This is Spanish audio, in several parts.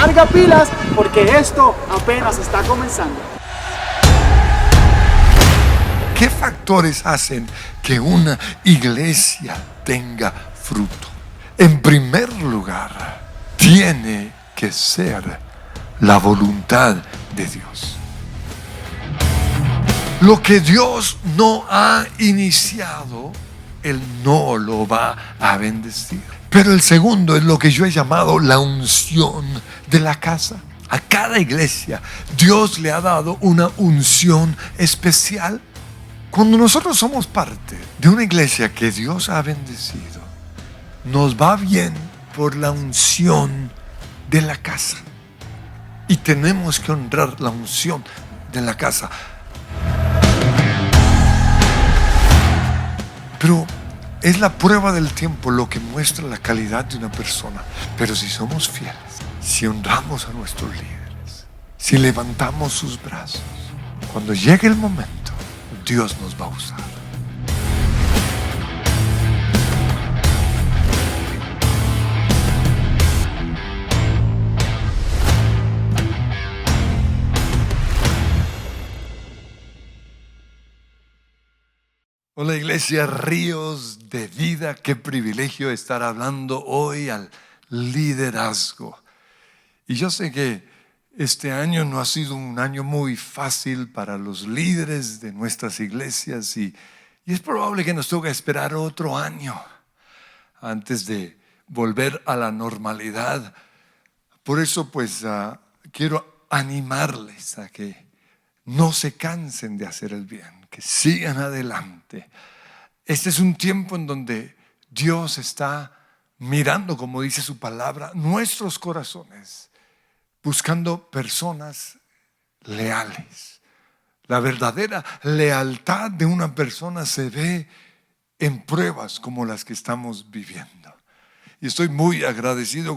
recarga pilas porque esto apenas está comenzando. ¿Qué factores hacen que una iglesia tenga fruto? En primer lugar, tiene que ser la voluntad de Dios. Lo que Dios no ha iniciado, Él no lo va a bendecir. Pero el segundo es lo que yo he llamado la unción de la casa. A cada iglesia Dios le ha dado una unción especial. Cuando nosotros somos parte de una iglesia que Dios ha bendecido, nos va bien por la unción de la casa. Y tenemos que honrar la unción de la casa. Pero es la prueba del tiempo lo que muestra la calidad de una persona. Pero si somos fieles, si honramos a nuestros líderes, si levantamos sus brazos, cuando llegue el momento, Dios nos va a usar. Hola iglesia Ríos de Vida, qué privilegio estar hablando hoy al liderazgo. Y yo sé que este año no ha sido un año muy fácil para los líderes de nuestras iglesias y es probable que nos toque esperar otro año antes de volver a la normalidad. Por eso quiero animarles a que no se cansen de hacer el bien, que sigan adelante. Este es un tiempo en donde Dios está mirando, como dice su palabra, nuestros corazones, buscando personas leales. La verdadera lealtad de una persona se ve en pruebas como las que estamos viviendo. Y estoy muy agradecido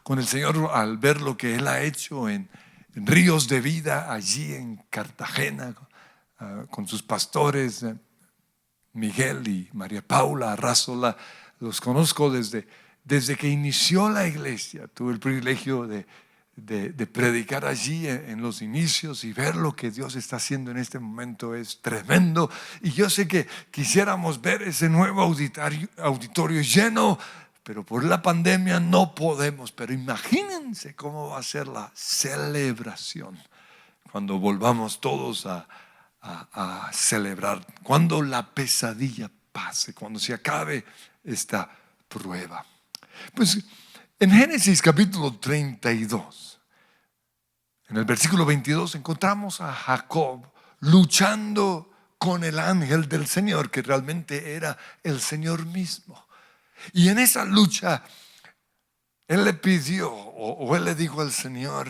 con el Señor al ver lo que Él ha hecho en Ríos de Vida, allí en Cartagena, con sus pastores, Miguel y María Paula Arrazola. Los conozco desde que inició la iglesia. Tuve el privilegio de predicar allí en los inicios y ver lo que Dios está haciendo en este momento es tremendo. Y yo sé que quisiéramos ver ese nuevo auditorio lleno, pero por la pandemia no podemos. Pero imagínense cómo va a ser la celebración cuando volvamos todos a celebrar, cuando la pesadilla pase, cuando se acabe esta prueba. Pues en Génesis capítulo 32, en el versículo 22, encontramos a Jacob luchando con el ángel del Señor, que realmente era el Señor mismo. Y en esa lucha, él le pidió, o él le dijo al Señor,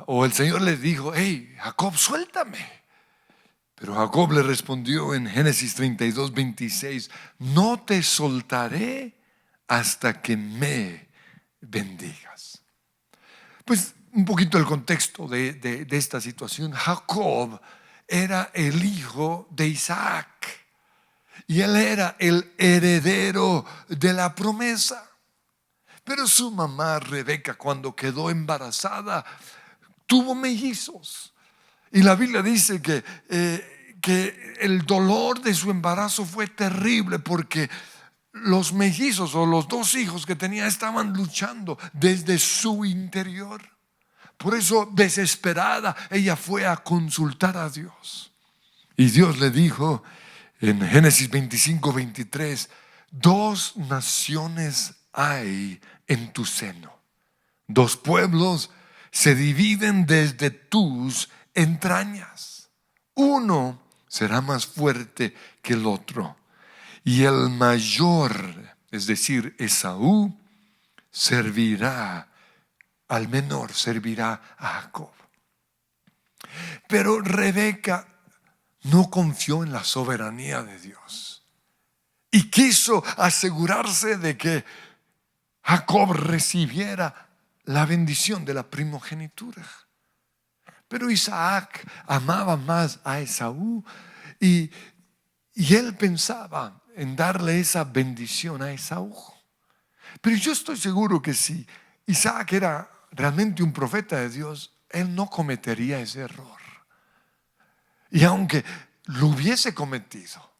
o el Señor le dijo: hey, Jacob, suéltame. Pero Jacob le respondió en Génesis 32, 26, no te soltaré hasta que me bendigas. Pues un poquito el contexto de esta situación. Jacob era el hijo de Isaac y él era el heredero de la promesa. Pero su mamá Rebeca, cuando quedó embarazada, tuvo mellizos. Y la Biblia dice que el dolor de su embarazo fue terrible porque los mellizos o los dos hijos que tenía estaban luchando desde su interior. Por eso, desesperada, ella fue a consultar a Dios. Y Dios le dijo en Génesis 25, 23, 2 naciones hay en tu seno, 2 pueblos se dividen desde tus entrañas. Uno será más fuerte que el otro, y el mayor, es decir, Esaú, servirá al menor, servirá a Jacob. Pero Rebeca no confió en la soberanía de Dios y quiso asegurarse de que Jacob recibiera la bendición de la primogenitura. Pero Isaac amaba más a Esaú y él pensaba en darle esa bendición a Esaú. Pero yo estoy seguro que si Isaac era realmente un profeta de Dios, él no cometería ese error. Y aunque lo hubiese cometido,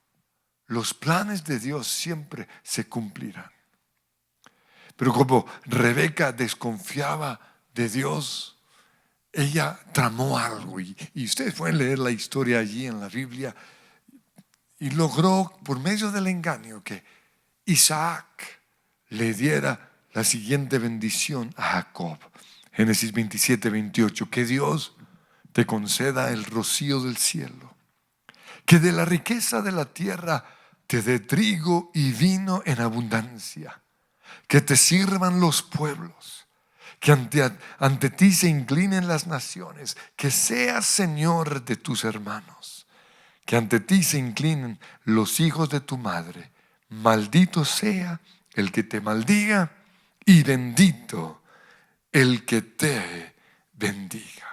los planes de Dios siempre se cumplirán. Pero como Rebeca desconfiaba de Dios, ella tramó algo. Y ustedes pueden leer la historia allí en la Biblia. Y logró, por medio del engaño, que Isaac le diera la siguiente bendición a Jacob. Génesis 27-28. Que Dios te conceda el rocío del cielo, que de la riqueza de la tierra te dé trigo y vino en abundancia, que te sirvan los pueblos, que ante ti se inclinen las naciones, que seas Señor de tus hermanos, que ante ti se inclinen los hijos de tu madre. Maldito sea el que te maldiga y bendito el que te bendiga.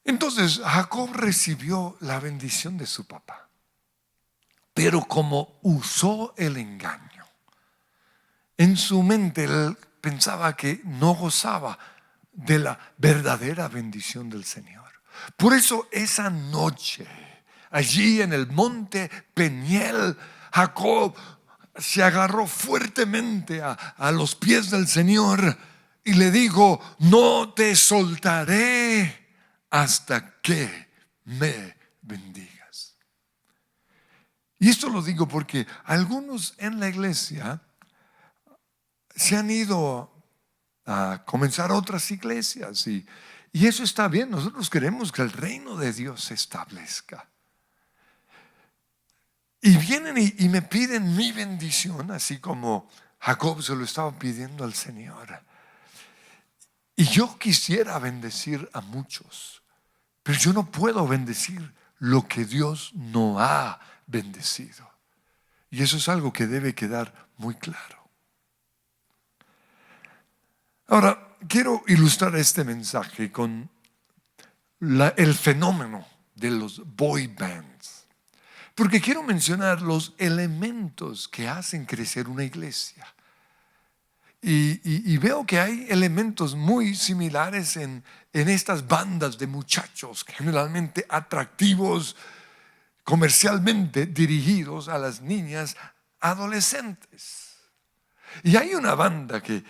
Entonces Jacob recibió la bendición de su papá, pero como usó el engaño, en su mente él pensaba que no gozaba de la verdadera bendición del Señor. Por eso esa noche, allí en el monte Peniel, Jacob se agarró fuertemente a los pies del Señor y le dijo: no te soltaré hasta que me bendigas. Y esto lo digo porque algunos en la iglesia se han ido a comenzar otras iglesias y eso está bien. Nosotros queremos que el reino de Dios se establezca. Y vienen y me piden mi bendición, así como Jacob se lo estaba pidiendo al Señor. Y yo quisiera bendecir a muchos, pero yo no puedo bendecir lo que Dios no ha bendecido. Y eso es algo que debe quedar muy claro. Ahora, quiero ilustrar este mensaje con el fenómeno de los boy bands, porque quiero mencionar los elementos que hacen crecer una iglesia. Y veo que hay elementos muy similares en estas bandas de muchachos, generalmente atractivos, comercialmente dirigidos a las niñas adolescentes. Y hay una banda que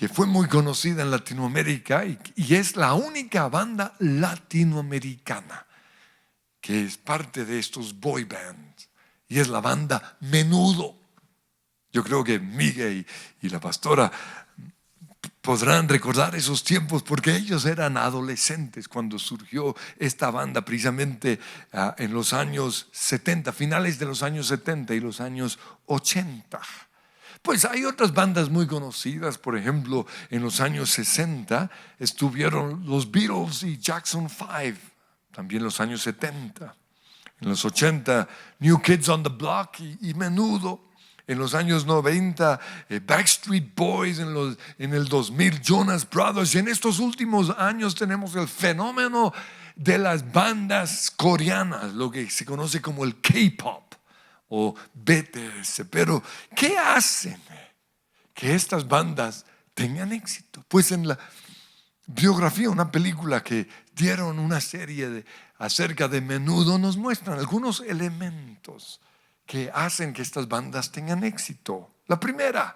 fue muy conocida en Latinoamérica y es la única banda latinoamericana que es parte de estos boy bands, y es la banda Menudo. Yo creo que Miguel y la pastora podrán recordar esos tiempos, porque ellos eran adolescentes cuando surgió esta banda, precisamente en los años 70, finales de los años 70 y los años 80. Pues hay otras bandas muy conocidas. Por ejemplo, en los años 60 estuvieron los Beatles y Jackson 5, también en los años 70. En los 80, New Kids on the Block y Menudo. En los años 90, Backstreet Boys. En el 2000, Jonas Brothers. Y en estos últimos años tenemos el fenómeno de las bandas coreanas, lo que se conoce como el K-pop o BTS. Pero ¿qué hacen que estas bandas tengan éxito? Pues en la biografía, una película que dieron, una serie acerca de Menudo, nos muestran algunos elementos que hacen que estas bandas tengan éxito. La primera,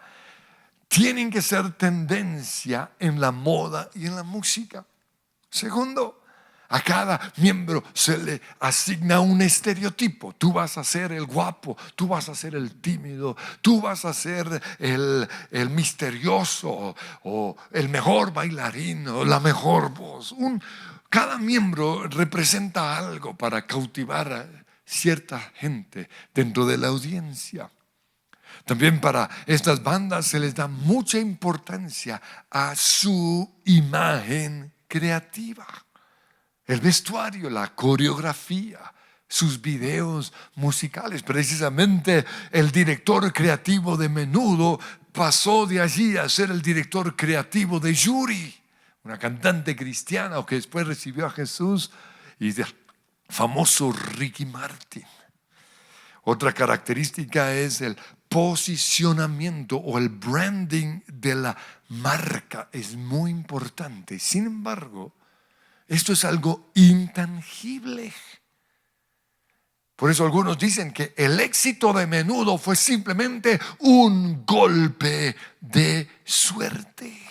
tienen que ser tendencia en la moda y en la música. Segundo, a cada miembro se le asigna un estereotipo. Tú vas a ser el guapo, tú vas a ser el tímido, tú vas a ser el misterioso o el mejor bailarín o la mejor voz. Cada miembro representa algo para cautivar a cierta gente dentro de la audiencia. También para estas bandas se les da mucha importancia a su imagen creativa. El vestuario, la coreografía, sus videos musicales. Precisamente el director creativo de Menudo pasó de allí a ser el director creativo de Yuri, una cantante cristiana que después recibió a Jesús, y del famoso Ricky Martin. Otra característica es el posicionamiento o el branding de la marca es muy importante. Sin embargo, esto es algo intangible. Por eso algunos dicen que el éxito de Menudo fue simplemente un golpe de suerte.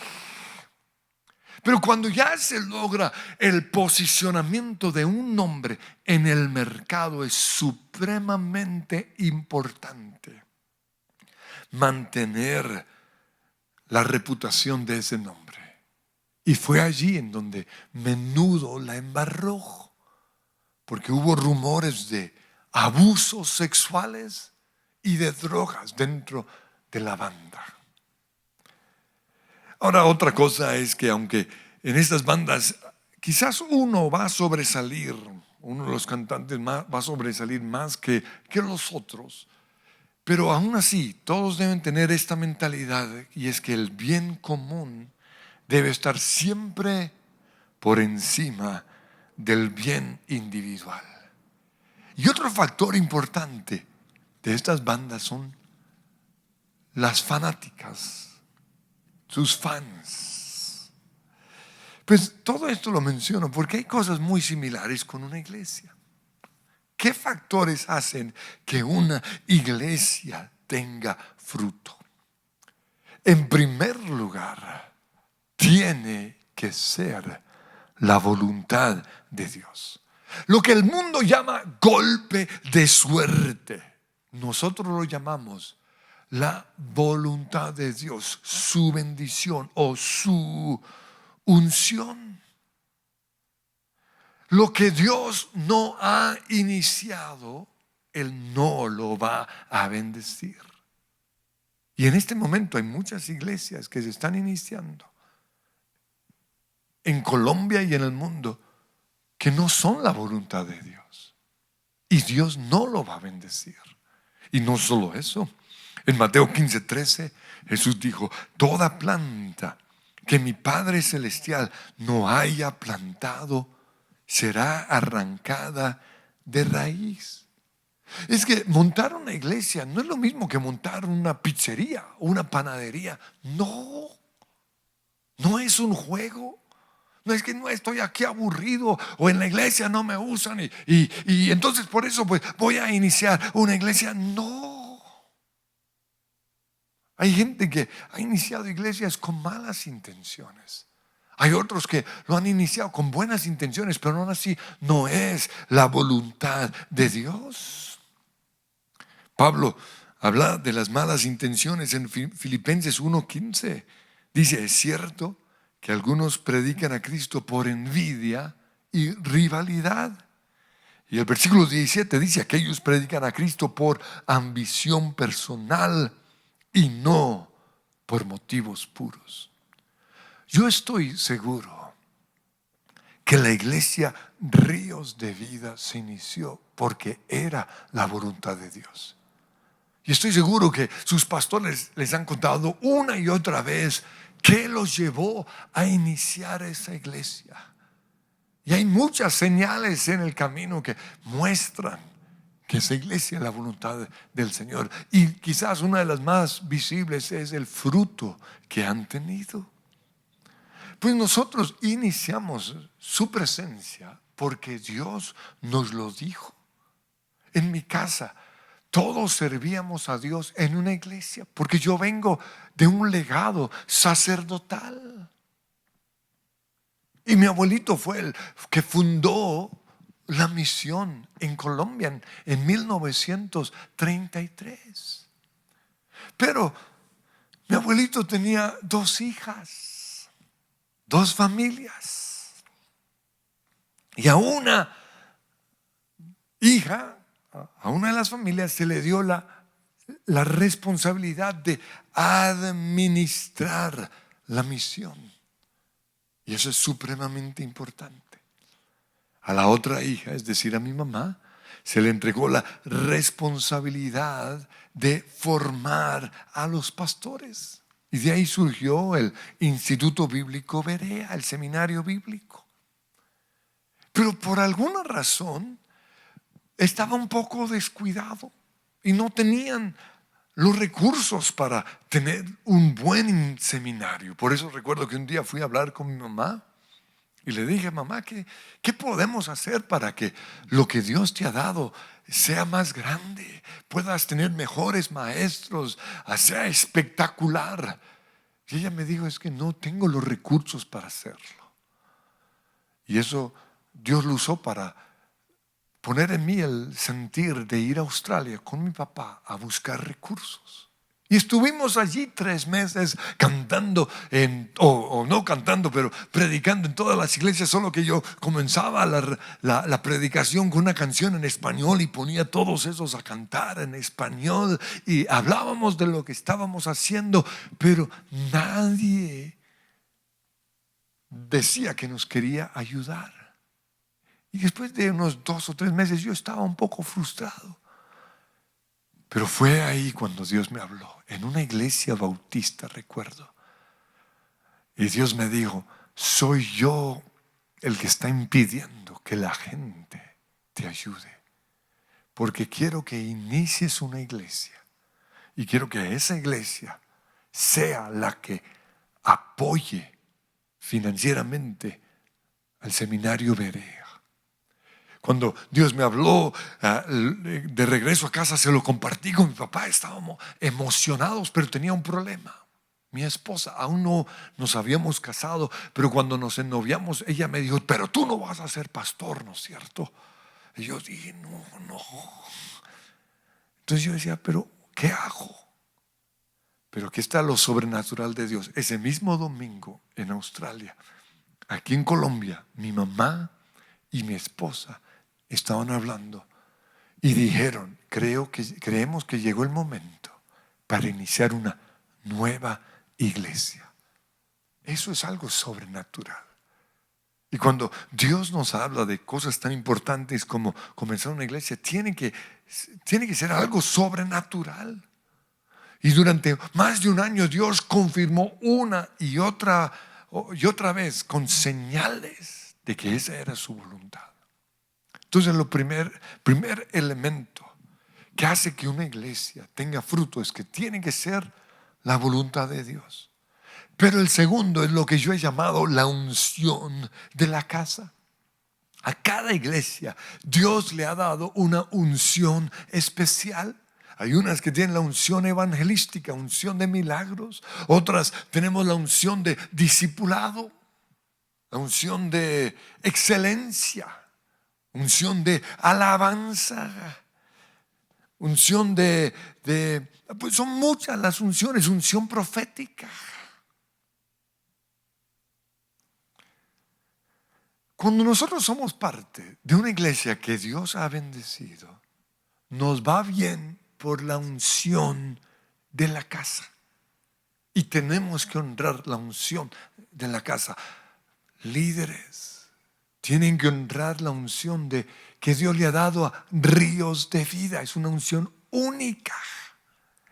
Pero cuando ya se logra el posicionamiento de un nombre en el mercado, es supremamente importante mantener la reputación de ese nombre. Y fue allí en donde Menudo la embarró, porque hubo rumores de abusos sexuales y de drogas dentro de la banda. Ahora, otra cosa es que aunque en estas bandas quizás uno va a sobresalir, uno de los cantantes va a sobresalir más que los otros, pero aún así todos deben tener esta mentalidad, y es que el bien común debe estar siempre por encima del bien individual. Y otro factor importante de estas bandas son las fanáticas, sus fans. Pues todo esto lo menciono porque hay cosas muy similares con una iglesia. ¿Qué factores hacen que una iglesia tenga fruto? En primer lugar, tiene que ser la voluntad de Dios. Lo que el mundo llama golpe de suerte, nosotros lo llamamos la voluntad de Dios, su bendición o su unción. Lo que Dios no ha iniciado, Él no lo va a bendecir. Y en este momento hay muchas iglesias que se están iniciando en Colombia y en el mundo que no son la voluntad de Dios. Y Dios no lo va a bendecir. Y no solo eso. En Mateo 15:13 Jesús dijo: toda planta que mi Padre Celestial no haya plantado será arrancada de raíz. Es que montar una iglesia no es lo mismo que montar una pizzería o una panadería. No, no es un juego. No es que no estoy aquí aburrido o en la iglesia no me usan y entonces por eso pues voy a iniciar una iglesia. No. Hay gente que ha iniciado iglesias con malas intenciones. Hay otros que lo han iniciado con buenas intenciones, pero aún así no es la voluntad de Dios. Pablo habla de las malas intenciones en Filipenses 1:15. Dice: es cierto que algunos predican a Cristo por envidia y rivalidad. Y el versículo 17 dice: aquellos predican a Cristo por ambición personal y no por motivos puros. Yo estoy seguro que la iglesia Ríos de Vida se inició porque era la voluntad de Dios. Y estoy seguro que sus pastores les han contado una y otra vez qué los llevó a iniciar esa iglesia. Y hay muchas señales en el camino que muestran que esa iglesia es la voluntad del Señor. Y quizás una de las más visibles es el fruto que han tenido. Pues nosotros iniciamos su presencia porque Dios nos lo dijo. En mi casa todos servíamos a Dios en una iglesia porque yo vengo de un legado sacerdotal. Y mi abuelito fue el que fundó la misión en Colombia en 1933. Pero mi abuelito tenía 2 hijas, 2 familias. Y a una hija, a una de las familias, se le dio la responsabilidad de administrar la misión. Y eso es supremamente importante. A la otra hija, es decir, a mi mamá, se le entregó la responsabilidad de formar a los pastores. Y de ahí surgió el Instituto Bíblico Berea, el seminario bíblico. Pero por alguna razón estaba un poco descuidado y no tenían los recursos para tener un buen seminario. Por eso recuerdo que un día fui a hablar con mi mamá y le dije: mamá, ¿qué podemos hacer para que lo que Dios te ha dado sea más grande? Puedas tener mejores maestros, sea espectacular. Y ella me dijo: es que no tengo los recursos para hacerlo. Y eso Dios lo usó para poner en mí el sentir de ir a Australia con mi papá a buscar recursos. Y estuvimos allí 3 meses cantando, o no cantando, pero predicando en todas las iglesias. Solo que yo comenzaba la predicación con una canción en español y ponía a todos esos a cantar en español. Y hablábamos de lo que estábamos haciendo, pero nadie decía que nos quería ayudar. Y después de unos 2 o 3 meses yo estaba un poco frustrado. Pero fue ahí cuando Dios me habló, en una iglesia bautista, recuerdo. Y Dios me dijo: soy yo el que está impidiendo que la gente te ayude. Porque quiero que inicies una iglesia. Y quiero que esa iglesia sea la que apoye financieramente al seminario Berea. Cuando Dios me habló de regreso a casa, se lo compartí con mi papá. Estábamos emocionados, pero tenía un problema. Mi esposa, aún no nos habíamos casado, pero cuando nos ennoviamos, ella me dijo: pero tú no vas a ser pastor, ¿no es cierto? Y yo dije: no. Entonces yo decía: pero ¿qué hago? Pero aquí está lo sobrenatural de Dios. Ese mismo domingo en Australia, aquí en Colombia, mi mamá y mi esposa estaban hablando y dijeron: creemos que llegó el momento para iniciar una nueva iglesia. Eso es algo sobrenatural. Y cuando Dios nos habla de cosas tan importantes como comenzar una iglesia, tiene que ser algo sobrenatural. Y durante más de un año Dios confirmó una y otra vez con señales de que esa era su voluntad. Entonces el primer elemento que hace que una iglesia tenga fruto es que tiene que ser la voluntad de Dios. Pero el segundo es lo que yo he llamado la unción de la casa. A cada iglesia Dios le ha dado una unción especial. Hay unas que tienen la unción evangelística, unción de milagros. Otras tenemos la unción de discipulado, la unción de excelencia, unción de alabanza, unción pues son muchas las unciones, unción profética. Cuando nosotros somos parte de una iglesia que Dios ha bendecido, nos va bien por la unción de la casa. Y tenemos que honrar la unción de la casa. Líderes tienen que honrar la unción que Dios le ha dado a Ríos de Vida. Es una unción única.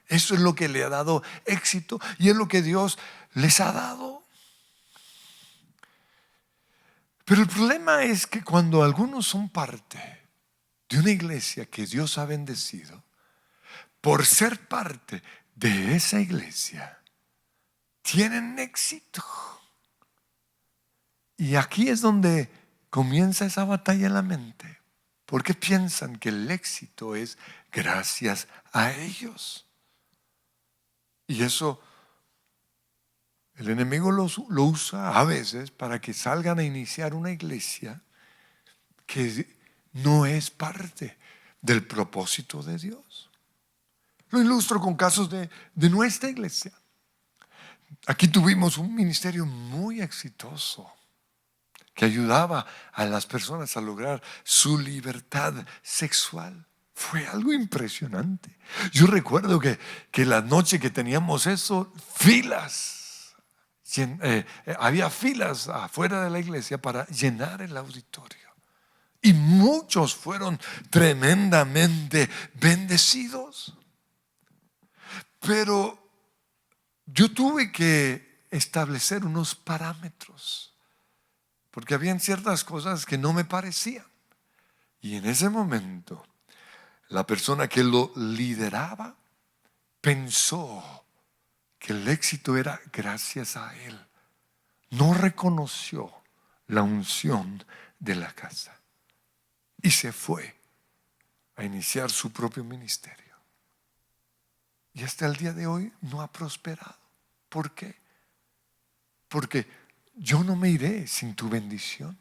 Eso es lo que le ha dado éxito y es lo que Dios les ha dado. Pero el problema es que cuando algunos son parte de una iglesia que Dios ha bendecido, por ser parte de esa iglesia, tienen éxito. Y aquí es donde comienza esa batalla en la mente, porque piensan que el éxito es gracias a ellos. Y eso el enemigo lo usa a veces para que salgan a iniciar una iglesia que no es parte del propósito de Dios. Lo ilustro con casos de nuestra iglesia. Aquí tuvimos un ministerio muy exitoso que ayudaba a las personas a lograr su libertad sexual. Fue algo impresionante. Yo recuerdo que la noche que teníamos eso, había filas afuera de la iglesia para llenar el auditorio. Y muchos fueron tremendamente bendecidos. Pero yo tuve que establecer unos parámetros, porque habían ciertas cosas que no me parecían. Y en ese momento, la persona que lo lideraba pensó que el éxito era gracias a él. No reconoció la unción de la casa y se fue a iniciar su propio ministerio. Y hasta el día de hoy no ha prosperado. ¿Por qué? Porque yo no me iré sin tu bendición.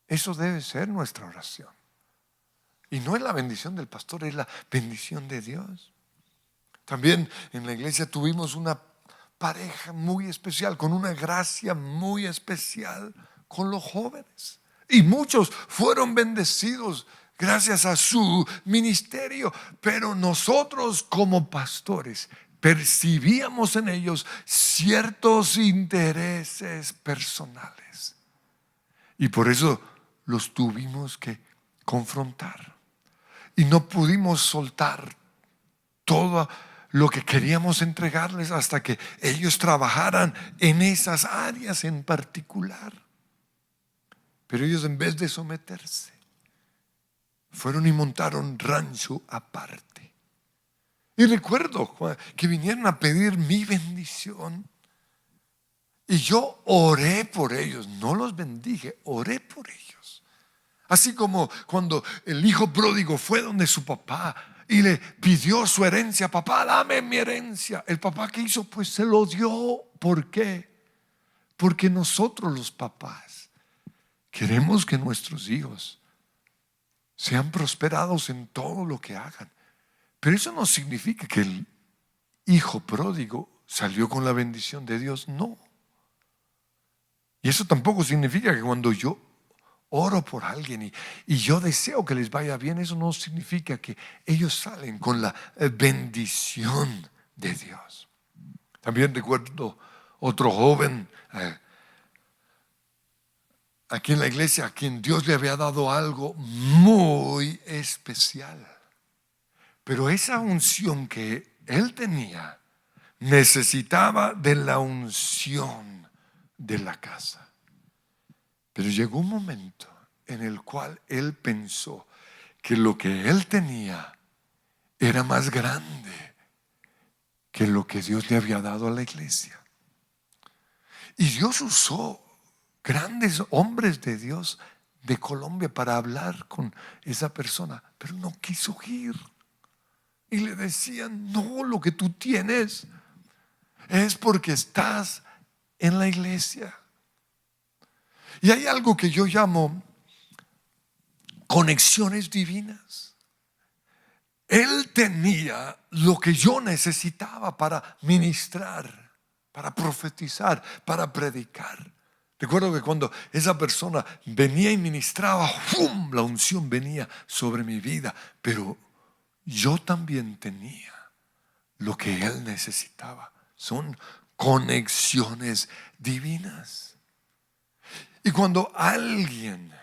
Eso debe ser nuestra oración. Y no es la bendición del pastor, es la bendición de Dios. También en la iglesia tuvimos una pareja muy especial, con una gracia muy especial con los jóvenes. Y muchos fueron bendecidos gracias a su ministerio. Pero nosotros como pastores percibíamos en ellos ciertos intereses personales. Y por eso los tuvimos que confrontar. Y no pudimos soltar todo lo que queríamos entregarles hasta que ellos trabajaran en esas áreas en particular. Pero ellos, en vez de someterse, fueron y montaron rancho aparte. Y recuerdo que vinieron a pedir mi bendición. Y yo oré por ellos, no los bendije, oré por ellos. Así como cuando el hijo pródigo fue donde su papá y le pidió su herencia: papá, dame mi herencia. El papá, ¿qué hizo? Pues se lo dio. ¿Por qué? Porque nosotros los papás queremos que nuestros hijos sean prosperados en todo lo que hagan. Pero eso no significa que el hijo pródigo salió con la bendición de Dios, no. Y eso tampoco significa que cuando yo oro por alguien y yo deseo que les vaya bien, eso no significa que ellos salen con la bendición de Dios. También recuerdo otro joven aquí en la iglesia a quien Dios le había dado algo muy especial. Pero esa unción que él tenía necesitaba de la unción de la casa. Pero llegó un momento en el cual él pensó que lo que él tenía era más grande que lo que Dios le había dado a la iglesia. Y Dios usó grandes hombres de Dios de Colombia para hablar con esa persona, pero no quiso ir. Y le decían: no, lo que tú tienes es porque estás en la iglesia. Y hay algo que yo llamo conexiones divinas. Él tenía lo que yo necesitaba para ministrar, para profetizar, para predicar. Recuerdo que cuando esa persona venía y ministraba, ¡fum!, la unción venía sobre mi vida. Pero yo también tenía lo que él necesitaba. Son conexiones divinas. Y cuando alguien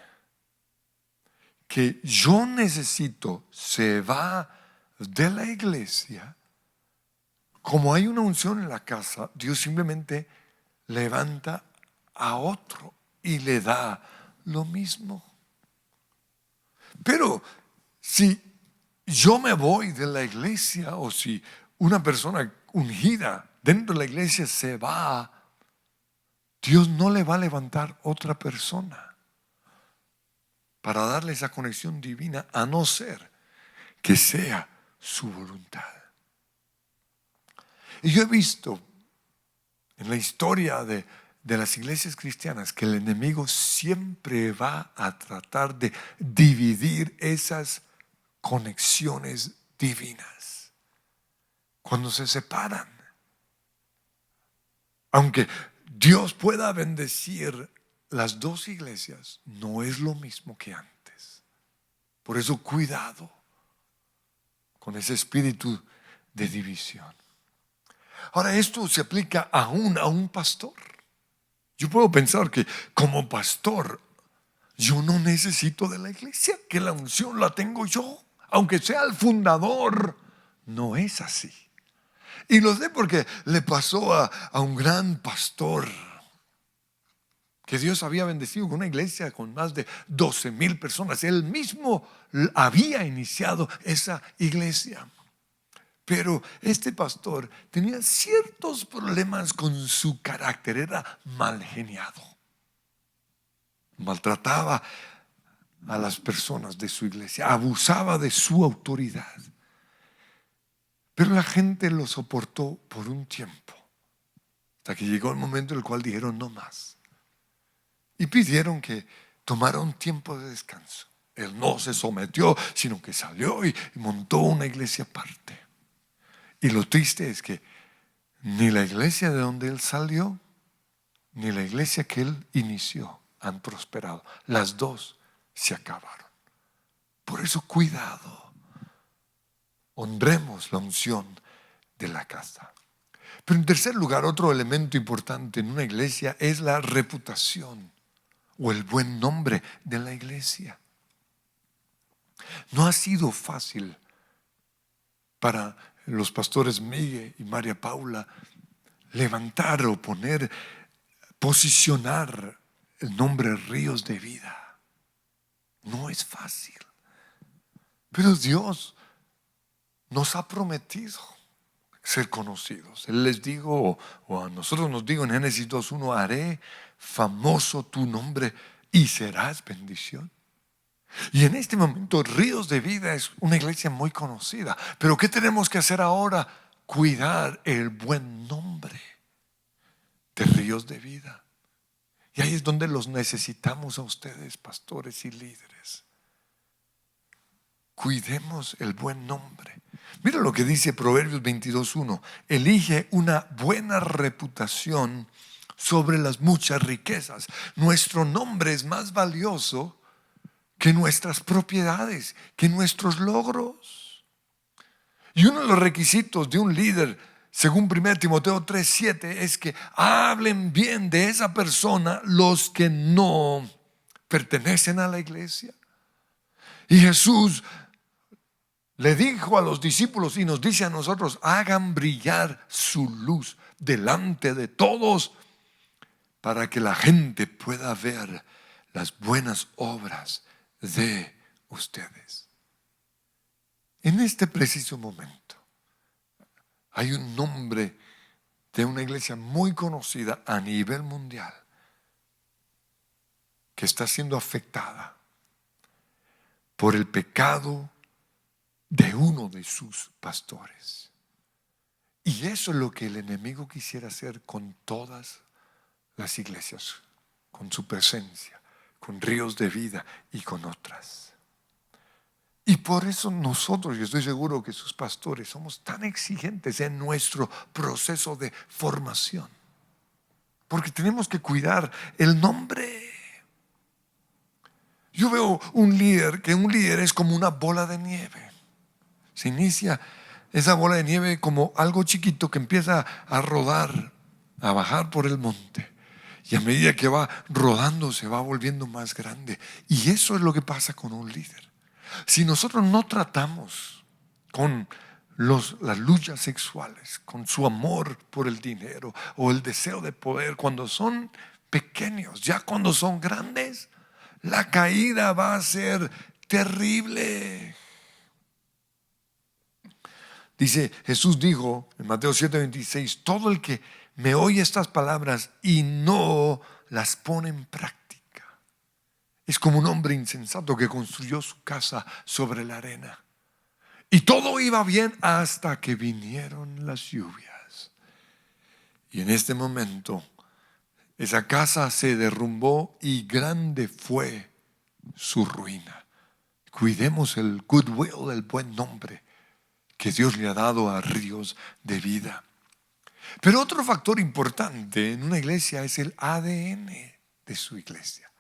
que yo necesito se va de la iglesia, como hay una unción en la casa, Dios simplemente levanta a otro y le da lo mismo. Pero si yo me voy de la iglesia, o si una persona ungida dentro de la iglesia se va, Dios no le va a levantar otra persona para darle esa conexión divina, a no ser que sea su voluntad. Y yo he visto en la historia de las iglesias cristianas que el enemigo siempre va a tratar de dividir esas conexiones divinas. Cuando se separan, aunque Dios pueda bendecir las dos iglesias, no es lo mismo que antes. Por eso cuidado con ese espíritu de división. Ahora, esto se aplica aún a un pastor. Yo puedo pensar que como pastor yo no necesito de la iglesia, que la unción la tengo yo, aunque sea el fundador. No es así. Y lo sé porque le pasó a un gran pastor que Dios había bendecido con una iglesia con más de 12,000 personas. Él mismo había iniciado esa iglesia. Pero este pastor tenía ciertos problemas con su carácter, era mal geniado. Maltrataba a las personas de su iglesia, abusaba de su autoridad. Pero la gente lo soportó por un tiempo, hasta que llegó el momento en el cual dijeron no más. Y pidieron que tomara un tiempo de descanso. Él no se sometió, sino que salió y montó una iglesia aparte. Y lo triste es que ni la iglesia de donde él salió, ni la iglesia que él inició han prosperado. Las dos se acabaron. Por eso cuidado. Honremos la unción de la casa. Pero en tercer lugar, otro elemento importante en una iglesia es la reputación o el buen nombre de la iglesia. No ha sido fácil para los pastores Miguel y María Paula levantar o poner, posicionar el nombre Ríos de Vida. No es fácil. Pero Dios nos ha prometido ser conocidos. Él les dijo, o a nosotros nos dijo en Génesis 2:1, haré famoso tu nombre y serás bendición. Y en este momento Ríos de Vida es una iglesia muy conocida. Pero ¿qué tenemos que hacer ahora? Cuidar el buen nombre de Ríos de Vida. Y ahí es donde los necesitamos a ustedes, pastores y líderes. Cuidemos el buen nombre. Mira lo que dice Proverbios 22:1. Elige una buena reputación sobre las muchas riquezas. Nuestro nombre es más valioso que nuestras propiedades, que nuestros logros. Y uno de los requisitos de un líder, según 1 Timoteo 3:7, es que hablen bien de esa persona los que no pertenecen a la iglesia. Y Jesús le dijo a los discípulos y nos dice a nosotros: hagan brillar su luz delante de todos para que la gente pueda ver las buenas obras de ustedes. En este preciso momento hay un nombre de una iglesia muy conocida a nivel mundial que está siendo afectada por el pecado de uno de sus pastores. Y eso es lo que el enemigo quisiera hacer con todas las iglesias, con su presencia, con Ríos de Vida y con otras. Y por eso nosotros, yo estoy seguro que sus pastores, somos tan exigentes en nuestro proceso de formación, porque tenemos que cuidar el nombre. Yo veo un líder es como una bola de nieve. Se inicia esa bola de nieve como algo chiquito que empieza a rodar, a bajar por el monte. Y a medida que va rodando se va volviendo más grande. Y eso es lo que pasa con un líder. Si nosotros no tratamos con las luchas sexuales, con su amor por el dinero o el deseo de poder, cuando son pequeños, ya cuando son grandes, la caída va a ser terrible. Dice, Jesús dijo en Mateo 7:26, todo el que me oye estas palabras y no las pone en práctica es como un hombre insensato que construyó su casa sobre la arena. Y todo iba bien hasta que vinieron las lluvias. Y en este momento esa casa se derrumbó y grande fue su ruina. Cuidemos el goodwill, el buen nombre que Dios le ha dado a Ríos de Vida. Pero otro factor importante en una iglesia es el ADN de su iglesia.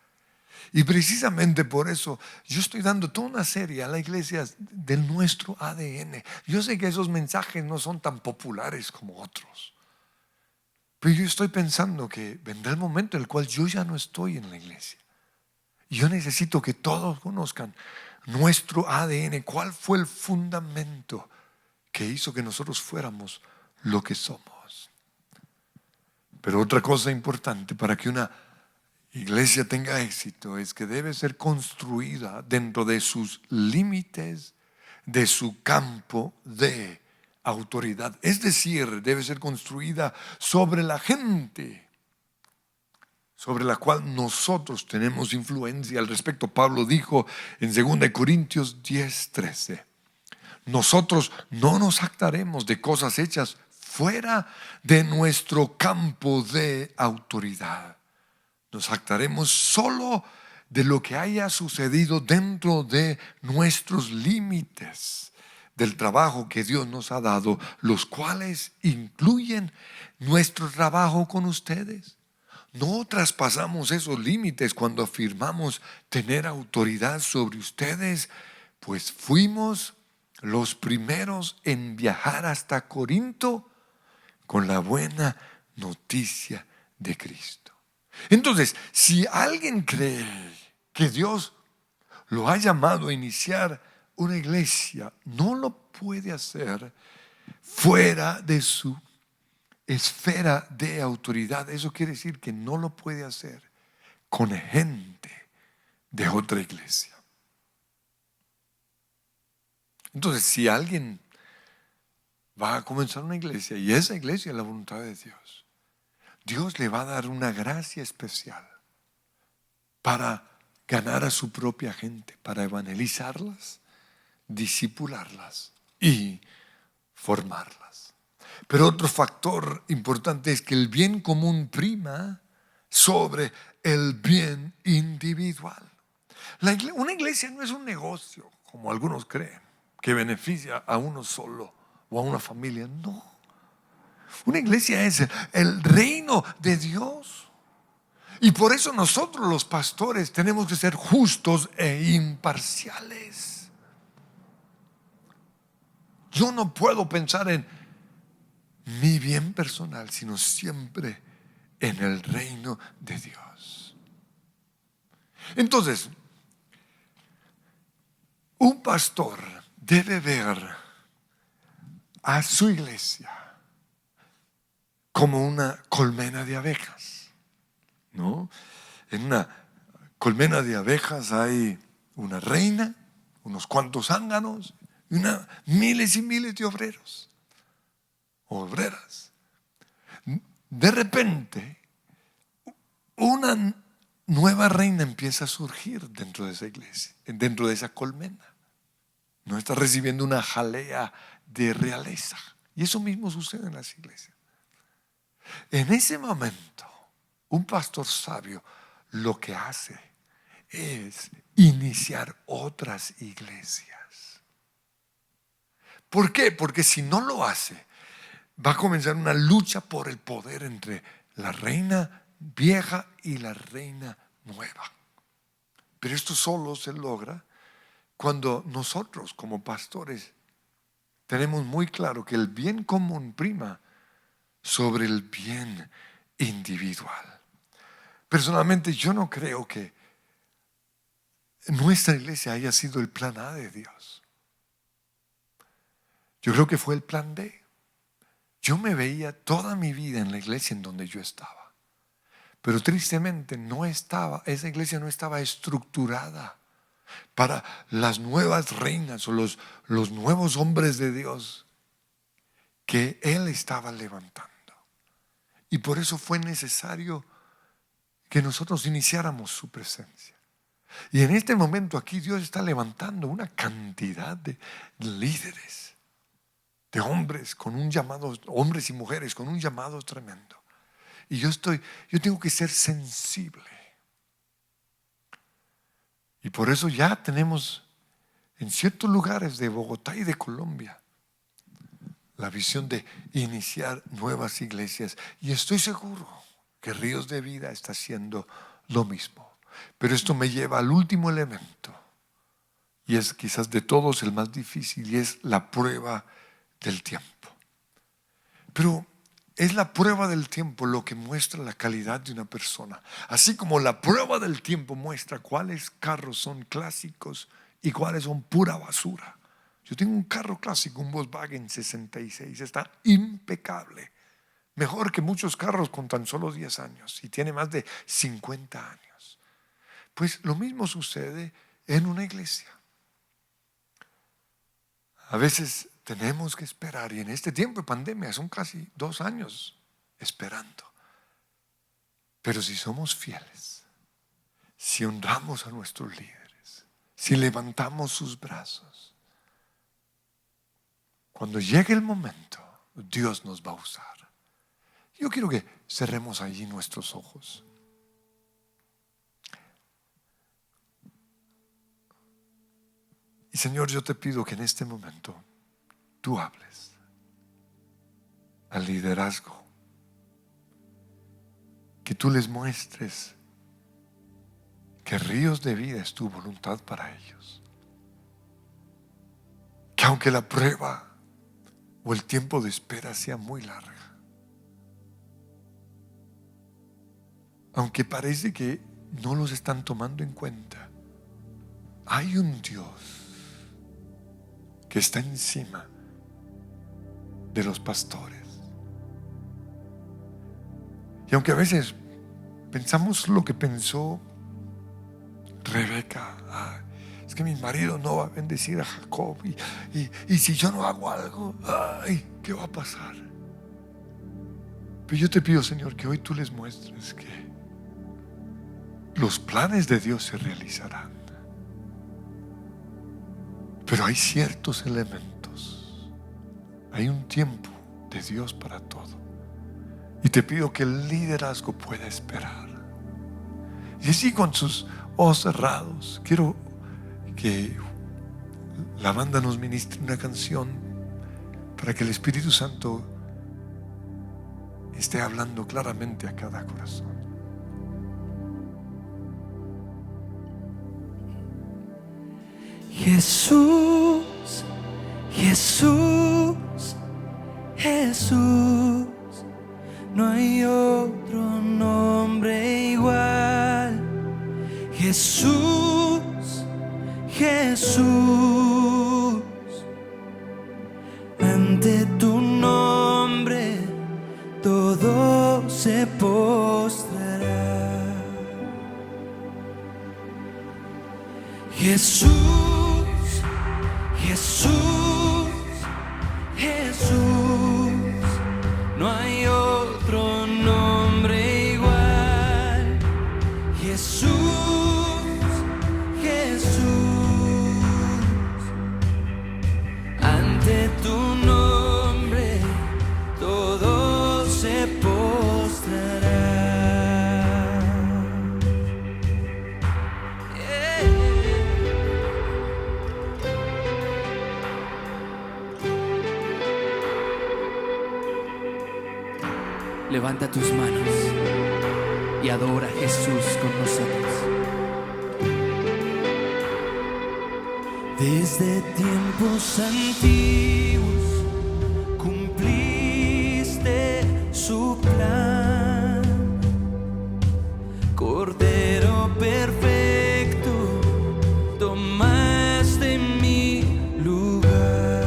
Y precisamente por eso yo estoy dando toda una serie a la iglesia de nuestro ADN. Yo sé que esos mensajes no son tan populares como otros, pero yo estoy pensando que vendrá el momento en el cual yo ya no estoy en la iglesia. Yo necesito que todos conozcan nuestro ADN. ¿Cuál fue el fundamento que hizo que nosotros fuéramos lo que somos? Pero otra cosa importante para que una iglesia tenga éxito es que debe ser construida dentro de sus límites, de su campo de autoridad. Es decir, debe ser construida sobre la gente, sobre la cual nosotros tenemos influencia. Al respecto, Pablo dijo en 2 Corintios 10:13, nosotros no nos jactaremos de cosas hechas fuera de nuestro campo de autoridad. Nos jactaremos solo de lo que haya sucedido dentro de nuestros límites del trabajo que Dios nos ha dado, los cuales incluyen nuestro trabajo con ustedes. No traspasamos esos límites cuando afirmamos tener autoridad sobre ustedes, pues fuimos los primeros en viajar hasta Corinto con la buena noticia de Cristo. Entonces, si alguien cree que Dios lo ha llamado a iniciar una iglesia, no lo puede hacer fuera de su esfera de autoridad. Eso quiere decir que no lo puede hacer con gente de otra iglesia. Entonces, si alguien va a comenzar una iglesia y esa iglesia es la voluntad de Dios, Dios le va a dar una gracia especial para ganar a su propia gente, para evangelizarlas, discipularlas y formarlas. Pero otro factor importante es que el bien común prima sobre el bien individual. Una iglesia no es un negocio, como algunos creen, que beneficia a uno solo o a una familia. No. Una iglesia es el reino de Dios. Y por eso nosotros los pastores tenemos que ser justos e imparciales. Yo no puedo pensar en mi bien personal, sino siempre en el reino de Dios. Entonces, un pastor debe ver a su iglesia como una colmena de abejas, ¿no? En una colmena de abejas hay una reina, unos cuantos zánganos y miles y miles de obreros o obreras. De repente, una nueva reina empieza a surgir dentro de esa iglesia, dentro de esa colmena. No está recibiendo una jalea de realeza. Y eso mismo sucede en las iglesias. En ese momento, un pastor sabio lo que hace es iniciar otras iglesias. ¿Por qué? Porque si no lo hace, va a comenzar una lucha por el poder entre la reina vieja y la reina nueva. Pero esto solo se logra cuando nosotros como pastores tenemos muy claro que el bien común prima sobre el bien individual. Personalmente yo no creo que nuestra iglesia haya sido el plan A de Dios. Yo creo que fue el plan B. Yo me veía toda mi vida en la iglesia en donde yo estaba, pero tristemente esa iglesia no estaba estructurada para las nuevas reinas o los nuevos hombres de Dios que Él estaba levantando. Y por eso fue necesario que nosotros iniciáramos su presencia. Y en este momento aquí Dios está levantando una cantidad de líderes, de hombres con un llamado, hombres y mujeres con un llamado tremendo. Y yo tengo que ser sensible. Y por eso ya tenemos en ciertos lugares de Bogotá y de Colombia la visión de iniciar nuevas iglesias. Y estoy seguro que Ríos de Vida está haciendo lo mismo. Pero esto me lleva al último elemento. Y es quizás de todos el más difícil, y es la prueba del tiempo. Pero es la prueba del tiempo lo que muestra la calidad de una persona. Así como la prueba del tiempo muestra cuáles carros son clásicos y cuáles son pura basura. Yo tengo un carro clásico, un Volkswagen 66, está impecable. Mejor que muchos carros con tan solo 10 años y tiene más de 50 años. Pues lo mismo sucede en una iglesia. A veces tenemos que esperar. Y en este tiempo de pandemia son casi 2 años esperando. Pero si somos fieles, si honramos a nuestros líderes, si levantamos sus brazos, cuando llegue el momento, Dios nos va a usar. Yo quiero que cerremos allí nuestros ojos. Y Señor, yo te pido que en este momento tú hables al liderazgo, que tú les muestres que ríos de vida es tu voluntad para ellos, que aunque la prueba o el tiempo de espera sea muy larga, aunque parece que no los están tomando en cuenta, hay un Dios que está encima de los pastores. Y aunque a veces pensamos lo que pensó Rebeca, es que mi marido no va a bendecir a Jacob, y si yo no hago algo, ¿qué va a pasar? Pero yo te pido, Señor, que hoy tú les muestres que los planes de Dios se realizarán. Pero hay ciertos elementos, hay un tiempo de Dios para todo. Y te pido que el liderazgo pueda esperar. Y así con sus ojos cerrados, quiero que la banda nos ministre una canción para que el Espíritu Santo esté hablando claramente a cada corazón. Jesús, Jesús, Jesús, no hay otro nombre igual. Jesús, Jesús, ante tu nombre todo se postrará. Jesús, Jesús, Jesús, no hay otro nombre igual. Jesús, Jesús, ante tu nombre todo se postrará. Levanta tus manos y adora a Jesús con nosotros. Desde tiempos antiguos cumpliste su plan, Cordero perfecto, tomaste mi lugar,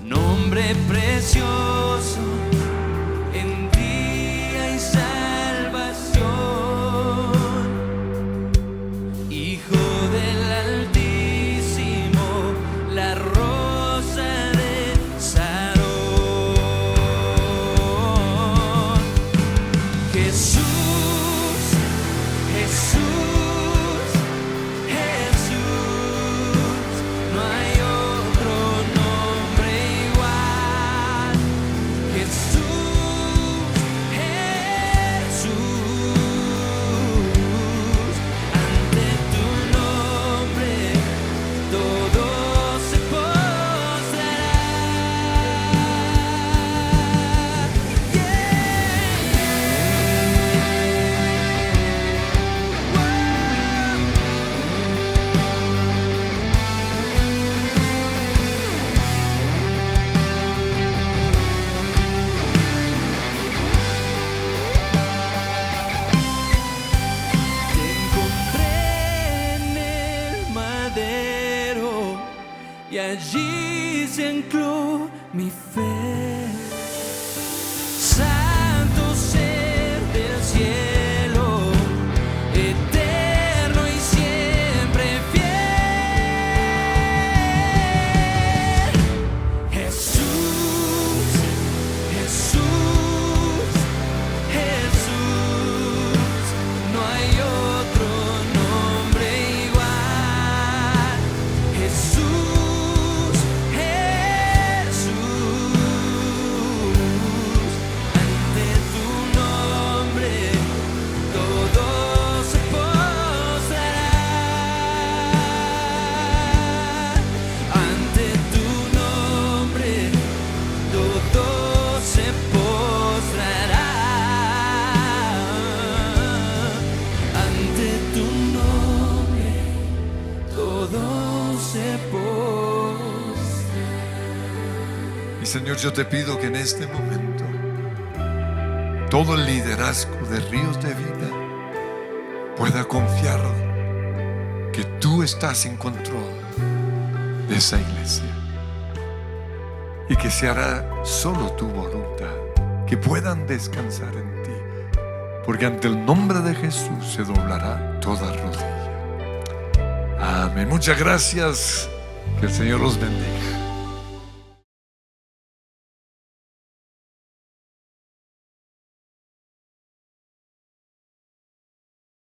nombre precioso. Y allí se ancló mi fe. Santo ser del cielo, eterno y siempre fiel. Y Señor, yo te pido que en este momento todo el liderazgo de Ríos de Vida pueda confiar que tú estás en control de esa iglesia y que se hará solo tu voluntad, que puedan descansar en ti, porque ante el nombre de Jesús se doblará toda rodilla. Amén. Muchas gracias. Que el Señor los bendiga.